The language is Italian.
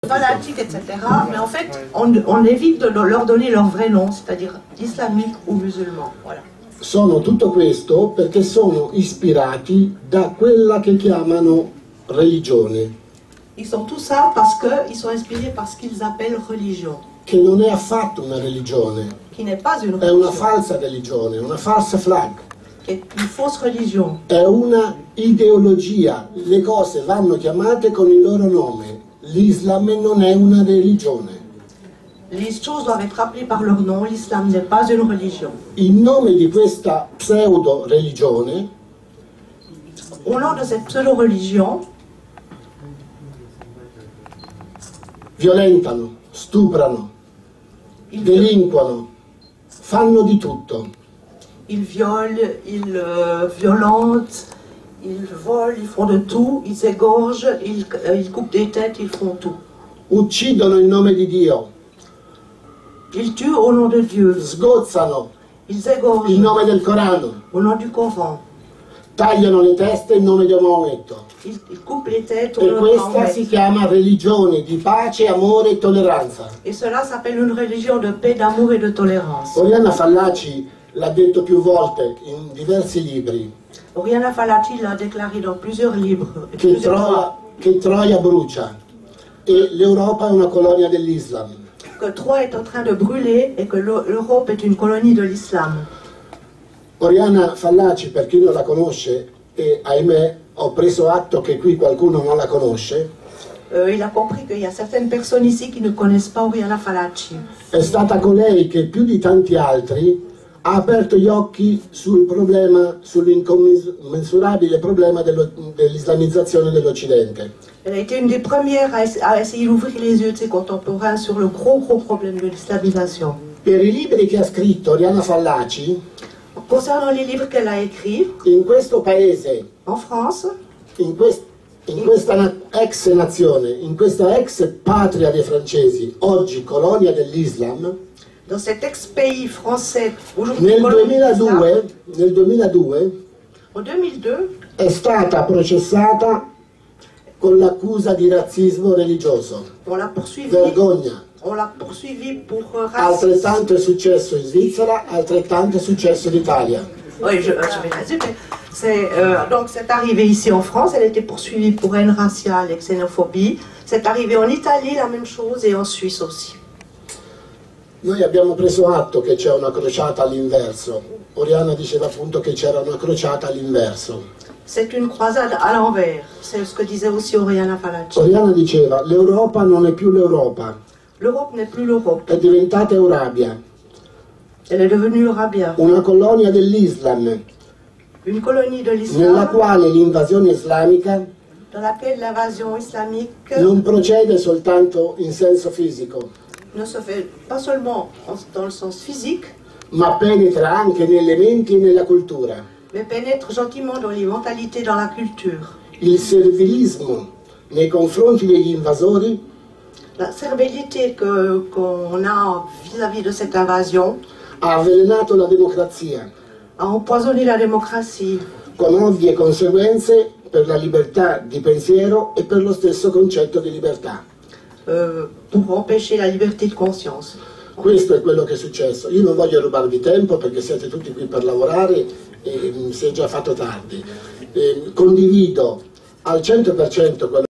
fanatiques, etc. Mais en fait, on évite de leur donner leur vrai nom, c'est-à-dire islamique ou musulman. Voilà. Sono tutto questo perché sono ispirati da quella che chiamano religione. Ils sont tout ça parce qu'ils sont inspirés par ce qu'ils appellent religion. Che non è affatto una religione. Qui n'est pas une È religion. una falsa religione, una falsa flag. Qui est une fausse religion. È una ideologia. Le cose vanno chiamate con il loro nome. L'Islam non è una religione. Les choses doivent être appelées par leur nom. L'islam n'est pas une religion. In nome di questa pseudo-religione, Au nom de cette pseudo-religion, violentano, stuprano, delinquono, fanno di tutto. ils violent, ils violentent, ils volent, ils font de tout, ils égorgent, ils coupent des têtes, ils font tout. Uccidono in nome di Dio, Ils tuent au nom de Dieu, sgozzano ils égorgent in nome del Corano, au nom du Coran, tagliano le teste in nome di Maometto. ils coupent les têtes au E nom de questa Mahomet. si chiama religione di pace, amore e tolleranza. Et cela s'appelle une religion de paix, d'amour et de tolérance. Oriana Fallaci l'ha detto più volte in diversi libri, Oriana Fallaci l'a déclaré dans plusieurs livres. Plusieurs fois, che Troia brucia e l'Europa è una colonia dell'Islam. que Troie est en train de brûler et que l'Europe est une colonie de l'islam. Oriana Fallaci, per chi non la conosce, e ahimè ho preso atto che qui qualcuno non la conosce, Il a compris qu'il y a certaines personnes ici qui ne connaissent pas Oriana Fallaci. è stata colei che più di tanti altri ha aperto gli occhi sul problema, sull'incommensurabile problema dell'islamizzazione dell'Occidente. Elle a été une des premières à essayer d'ouvrir les yeux de ses contemporains sur le gros problème de l'islamisation. Per i libri che ha scritto Oriana Fallaci, Concernant les livres qu'elle a écrits, in questo paese, en France, in questa ex nazione, in questa ex patria dei francesi, oggi colonia dell'Islam, dans cet ex-pays français, aujourd'hui nel colonie de l'islam, 2002 en 2002, è stata processata con l'accusa di razzismo religioso. on l'a poursuivi. Vergogna. On l'a poursuivi pour racisme. Altrettanto è successo in Svizzera, altrettanto è successo in Italia. Oui, je vais résumer. Donc c'est arrivé ici en France, elle a été poursuivie pour haine raciale et xénophobie. C'est arrivé en Italie, la même chose, et en Suisse aussi. Noi abbiamo preso atto che c'è una crociata all'inverso. Oriana diceva appunto che c'era una crociata all'inverso. C'est une croisade à l'envers, c'est ce que disait aussi Oriana Fallaci. Oriana diceva, l'Europa non è più l'Europa, L'Europe n'est plus l'Europe, è diventata Eurabia, elle est devenue Eurabia, una colonia dell'Islam, une colonie de nella l'islam quale l'invasione islamica dans laquelle l'invasion islamique non procede soltanto in senso fisico, ne se fait pas seulement dans le sens physique, ma penetra anche nelle menti e nella cultura. mais pénètre gentiment dans les mentalités, dans la culture. Il servilismo nei confronti degli invasori La servilité qu'on a vis-à-vis de cette invasion ha avvelenato la democrazia, a empoisonné la démocratie, con ovvie conseguenze per la libertà di pensiero e per lo stesso concetto di libertà. pour empêcher la liberté de conscience. Questo è quello che è successo. Io non voglio rubarvi tempo perché siete tutti qui per lavorare e si è già fatto tardi. Condivido al 100% quello